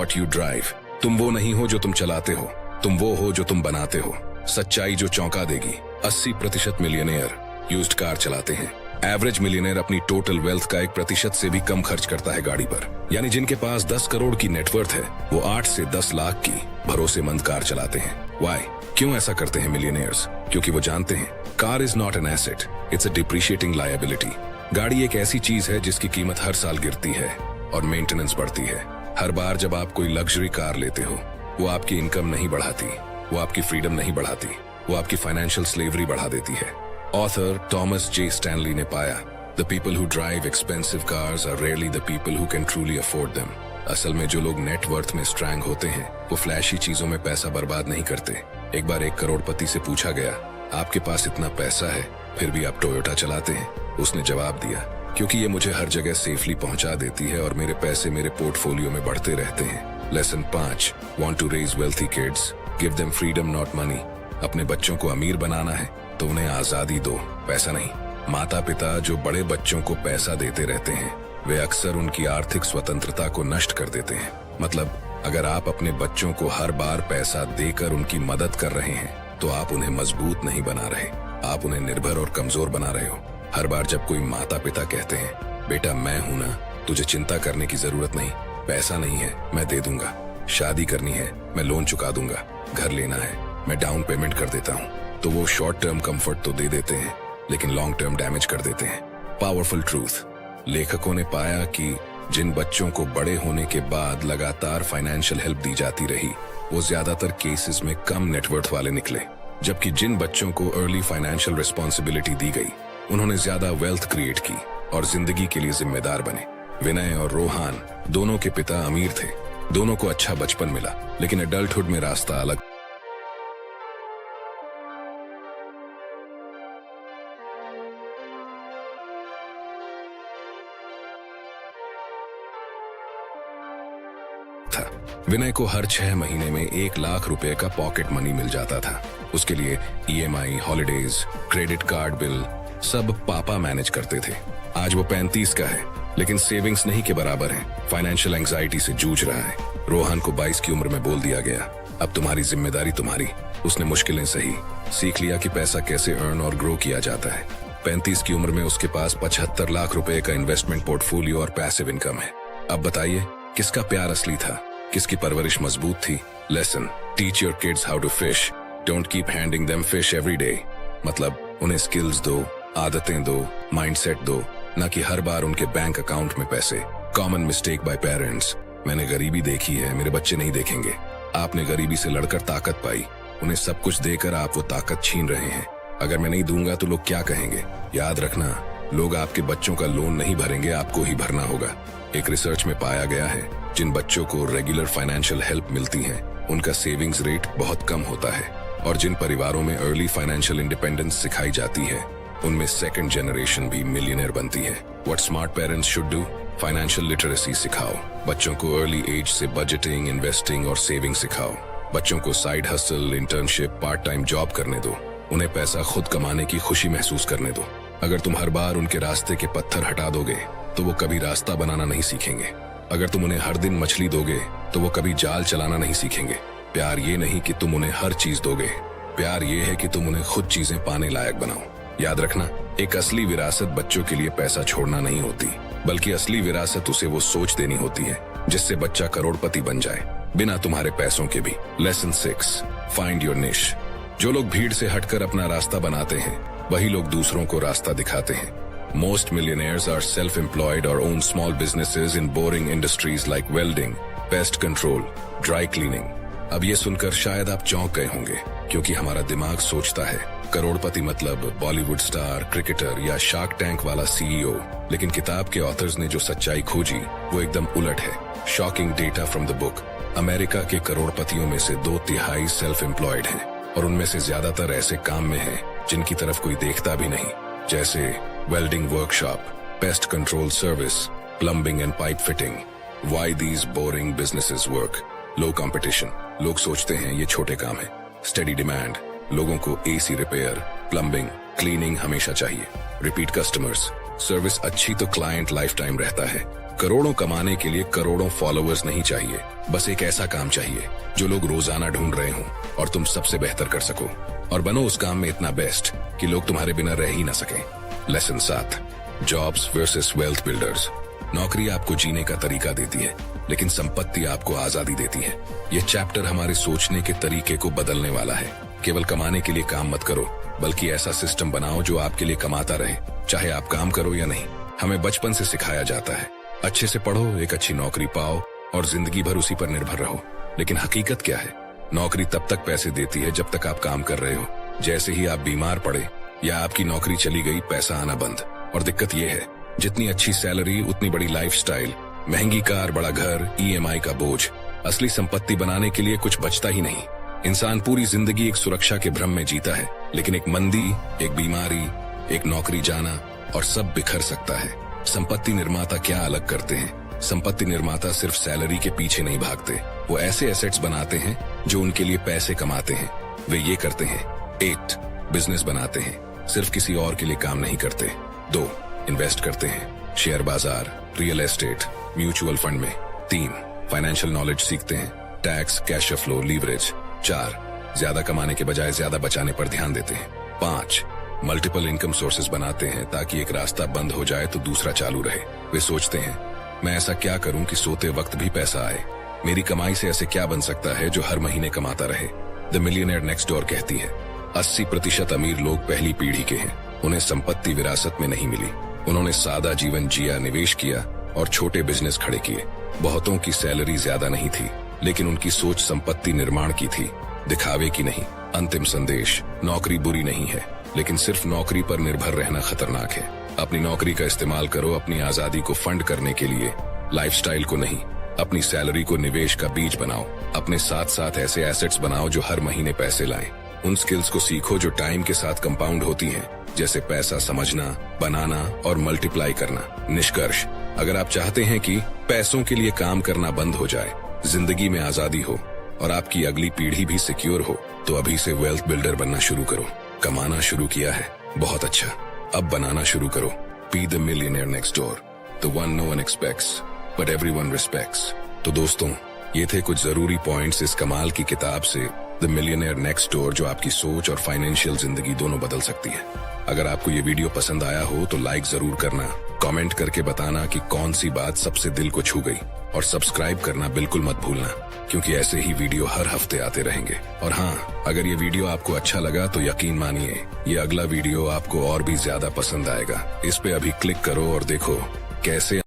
what you drive। तुम वो नहीं हो जो तुम चलाते हो, तुम वो हो जो तुम बनाते हो। सच्चाई जो चौंका देगी। 80% मिलियनेयर यूज्ड कार चलाते हैं। एवरेज मिलियनेयर अपनी टोटल वेल्थ का 1% से भी कम खर्च करता है गाड़ी पर। यानी जिनके पास 10 करोड़ की नेटवर्थ है वो 8 से 10 लाख की भरोसेमंद कार चलाते हैं। Why? क्यों ऐसा करते हैं मिलियनेयर्स? क्योंकि वो जानते हैं car is not an asset, it's a depreciating liability. गाड़ी एक ऐसी चीज है जिसकी कीमत हर साल गिरती है और मेंटेनेंस बढ़ती है। हर बार जब आप कोई लग्जरी कार लेते हो वो आपकी इनकम नहीं बढ़ाती, वो आपकी फ्रीडम नहीं बढ़ाती, वो आपकी फाइनेंशियल स्लेवरी बढ़ा देती है। ऑथर थॉमस जे स्टैनली ने पाया, the people who drive expensive cars are rarely the people who can truly afford them. असल में जो लोग नेटवर्थ में स्ट्रैंग होते हैं वो फ्लैशी चीजों में पैसा बर्बाद नहीं करते। एक बार एक करोड़पति से पूछा गया, आपके पास इतना पैसा है फिर भी आप टोयोटा चलाते हैं? उसने जवाब दिया, क्योंकि ये मुझे हर जगह सेफली पहुंचा देती है और मेरे पैसे मेरे पोर्टफोलियो में बढ़ते रहते हैं। Lesson 5, want to raise wealthy kids, give them freedom not money. अपने बच्चों को अमीर बनाना है तो उन्हें आजादी दो, पैसा नहीं। माता पिता जो बड़े बच्चों को पैसा देते रहते हैं वे अक्सर उनकी आर्थिक स्वतंत्रता को नष्ट कर देते हैं। मतलब अगर आप अपने बच्चों को हर बार पैसा देकर उनकी मदद कर रहे हैं तो आप उन्हें मजबूत नहीं बना रहे, आप उन्हें निर्भर और कमजोर बना रहे हो। हर बार जब कोई माता पिता कहते हैं, बेटा मैं हूं ना, तुझे चिंता करने की जरूरत नहीं, पैसा नहीं है मैं दे दूंगा, शादी करनी है मैं लोन चुका दूंगा, घर लेना है मैं डाउन पेमेंट कर देता हूँ, तो वो शॉर्ट टर्म कंफर्ट तो दे देते हैं लेकिन लॉन्ग टर्म डैमेज कर देते हैं। Powerful truth. लेखकों ने पाया कि जिन बच्चों को बड़े होने के बाद लगातार फाइनेंशियल हेल्प दी जाती रही वो ज्यादातर केसेस में कम नेटवर्थ वाले निकले, जबकि जिन बच्चों को अर्ली फाइनेंशियल रिस्पॉन्सिबिलिटी दी गई उन्होंने ज्यादा वेल्थ क्रिएट की और जिंदगी के लिए जिम्मेदार बने। विनय और रोहान दोनों के पिता अमीर थे, दोनों को अच्छा बचपन मिला लेकिन एडल्टहुड में रास्ता अलग था। विनय को हर 6 महीने में 1 लाख रुपए का पॉकेट मनी मिल जाता था। उसके लिए EMI, holidays, credit card bill सब पापा मैनेज करते थे। आज वो 35 का है लेकिन सेविंग्स नहीं के बराबर है, फाइनेंशियल एंजाइटी से जूझ रहा है। रोहन को 22 की उम्र में बोल दिया गया, अब तुम्हारी जिम्मेदारी तुम्हारी। उसने मुश्किलें सही, सीख लिया कि पैसा कैसे अर्न और ग्रो किया जाता है। 35 की उम्र में उसके पास 75 लाख रुपए का इन्वेस्टमेंट पोर्टफोलियो और पैसिव इनकम है। अब बताइए किसका प्यार असली था, किसकी परवरिश मजबूत थी? Lesson, teach your kids how to fish, don't keep handing them fish every day. मतलब उन्हें स्किल्स दो, आदतें दो, माइंडसेट दो, न कि हर बार उनके बैंक अकाउंट में पैसे। Common mistake by parents. मैंने गरीबी देखी है, मेरे बच्चे नहीं देखेंगे। आपने गरीबी से लड़कर ताकत पाई, उन्हें सब कुछ देकर आप वो ताकत छीन रहे हैं। अगर मैं नहीं दूंगा तो लोग क्या कहेंगे? याद रखना, लोग आपके बच्चों का लोन नहीं भरेंगे, आपको ही भरना होगा। एक रिसर्च में पाया गया है जिन बच्चों को रेगुलर फाइनेंशियल हेल्प मिलती है उनका सेविंग्स रेट बहुत कम होता है, और जिन परिवारों में अर्ली फाइनेंशियल इंडिपेंडेंस सिखाई जाती है उनमें सेकंड जनरेशन भी मिलियनेयर बनती है। What smart parents should do? Financial literacy सिखाओ, बच्चों को अर्ली एज से बजटिंग, इन्वेस्टिंग और सेविंग सिखाओ। बच्चों को side hustle, internship, part time job करने दो, उन्हें पैसा खुद कमाने की खुशी महसूस करने दो। अगर तुम हर बार उनके रास्ते के पत्थर हटा दोगे तो वो कभी रास्ता बनाना नहीं सीखेंगे। अगर तुम उन्हें हर दिन मछली दोगे तो वो कभी जाल चलाना नहीं सीखेंगे। प्यार ये नहीं कि तुम उन्हें हर चीज दोगे, प्यार ये है कि तुम उन्हें खुद चीजें पाने लायक बनाओ। याद रखना, एक असली विरासत बच्चों के लिए पैसा छोड़ना नहीं होती, बल्कि असली विरासत उसे वो सोच देनी होती है जिससे बच्चा करोड़पति बन जाए बिना तुम्हारे पैसों के भी। लेसन 6, फाइंड योर निश। जो लोग भीड़ से हटकर अपना रास्ता बनाते हैं वही लोग दूसरों को रास्ता दिखाते हैं। Most millionaires are self-employed or own small businesses in boring industries like welding, pest control, dry cleaning. अब ये सुनकर शायद आप चौंक गए होंगे, क्योंकि हमारा दिमाग सोचता है करोड़पति मतलब बॉलीवुड स्टार, क्रिकेटर या शार्क टैंक वाला CEO। लेकिन किताब के ऑथर्स ने जो सच्चाई खोजी वो एकदम उलट है। Shocking data from the book. America के करोड़पतियों में से 2/3 सेल्फ एम्प्लॉयड हैं और उनमें से ज्यादातर ऐसे काम में हैं जिनकी तरफ कोई देखता भी नहीं, जैसे welding workshop, pest control service, plumbing and pipe fitting. Why these boring businesses work? Low competition. लोग सोचते हैं ये छोटे काम है। Steady demand. लोगों को AC रिपेयर, प्लम्बिंग, क्लीनिंग हमेशा चाहिए। Repeat customers. सर्विस अच्छी तो क्लाइंट लाइफ टाइम रहता है। करोड़ों कमाने के लिए करोड़ों फॉलोअर्स नहीं चाहिए, बस एक ऐसा काम चाहिए जो लोग रोजाना ढूंढ रहे हों और तुम सबसे बेहतर कर सको, और बनो उस काम में इतना बेस्ट कि लोग तुम्हारे बिना रह ही ना सके। Lesson 7, jobs versus wealth builders. नौकरी आपको जीने का तरीका देती है, लेकिन संपत्ति आपको आजादी देती है। ये चैप्टर हमारे सोचने के तरीके को बदलने वाला है। केवल कमाने के लिए काम मत करो, बल्कि ऐसा सिस्टम बनाओ जो आपके लिए कमाता रहे, चाहे आप काम करो या नहीं। हमें बचपन से सिखाया जाता है, अच्छे से पढ़ो, एक अच्छी नौकरी पाओ और जिंदगी भर उसी पर निर्भर रहो। लेकिन हकीकत क्या है? नौकरी तब तक पैसे देती है जब तक आप काम कर रहे हो। जैसे ही आप बीमार पड़े या आपकी नौकरी चली गई, पैसा आना बंद। और दिक्कत यह है, जितनी अच्छी सैलरी उतनी बड़ी लाइफस्टाइल, महंगी कार, बड़ा घर, EMI का बोझ। असली संपत्ति बनाने के लिए कुछ बचता ही नहीं। इंसान पूरी जिंदगी एक सुरक्षा के भ्रम में जीता है, लेकिन एक मंदी, एक बीमारी, एक नौकरी जाना और सब बिखर सकता है। संपत्ति निर्माता क्या अलग करते हैं? संपत्ति निर्माता सिर्फ सैलरी के पीछे नहीं भागते, वो ऐसे एसेट्स बनाते हैं जो उनके लिए पैसे कमाते हैं। वे ये करते हैं: 8, बिजनेस बनाते हैं, सिर्फ किसी और के लिए काम नहीं करते। 2, इन्वेस्ट करते हैं, शेयर बाजार, रियल एस्टेट, म्यूचुअल फंड में। 3, फाइनेंशियल नॉलेज सीखते हैं, टैक्स, कैश फ्लो, लीवरेज। 4, ज्यादा कमाने के बजाय ज्यादा बचाने पर ध्यान देते हैं। 5, मल्टीपल इनकम सोर्सेज बनाते हैं ताकि एक रास्ता बंद हो जाए तो दूसरा चालू रहे। वे सोचते हैं, मैं ऐसा क्या करूं कि सोते वक्त भी पैसा आए? मेरी कमाई से ऐसे क्या बन सकता है जो हर महीने कमाता रहे? द मिलियनेयर नेक्स्ट डोर कहती है, 80% अमीर लोग पहली पीढ़ी के हैं। उन्हें संपत्ति विरासत में नहीं मिली। उन्होंने सादा जीवन जिया, निवेश किया और छोटे बिजनेस खड़े किए। बहुतों की सैलरी ज्यादा नहीं थी, लेकिन उनकी सोच संपत्ति निर्माण की थी, दिखावे की नहीं। अंतिम संदेश: नौकरी बुरी नहीं है, लेकिन सिर्फ नौकरी पर निर्भर रहना खतरनाक है। अपनी नौकरी का इस्तेमाल करो अपनी आजादी को फंड करने के लिए, लाइफस्टाइल को नहीं। अपनी सैलरी को निवेश का बीज बनाओ। अपने साथ साथ ऐसे एसेट्स बनाओ जो हर महीने पैसे लाएं। उन स्किल्स को सीखो जो टाइम के साथ कंपाउंड होती हैं, जैसे पैसा समझना, बनाना और मल्टीप्लाई करना। निष्कर्ष: अगर आप चाहते हैं कि पैसों के लिए काम करना बंद हो जाए, जिंदगी में आजादी हो और आपकी अगली पीढ़ी भी सिक्योर हो, तो अभी से वेल्थ बिल्डर बनना शुरू करो। कमाना शुरू किया है, बहुत अच्छा, अब बनाना शुरू करो। Be the millionaire next door, the one no one expects but everyone respects. तो दोस्तों, ये थे कुछ जरूरी पॉइंट्स इस कमाल की किताब से, द मिलियनेयर नेक्स्ट डोर, जो आपकी सोच और फाइनेंशियल जिंदगी दोनों बदल सकती है। अगर आपको ये वीडियो पसंद आया हो तो लाइक जरूर करना, कमेंट करके बताना कि कौन सी बात सबसे दिल को छू गई, और सब्सक्राइब करना बिल्कुल मत भूलना, क्योंकि ऐसे ही वीडियो हर हफ्ते आते रहेंगे। और हाँ, अगर ये वीडियो आपको अच्छा लगा तो यकीन मानिए ये अगला वीडियो आपको और भी ज्यादा पसंद आएगा। इस पे अभी क्लिक करो और देखो कैसे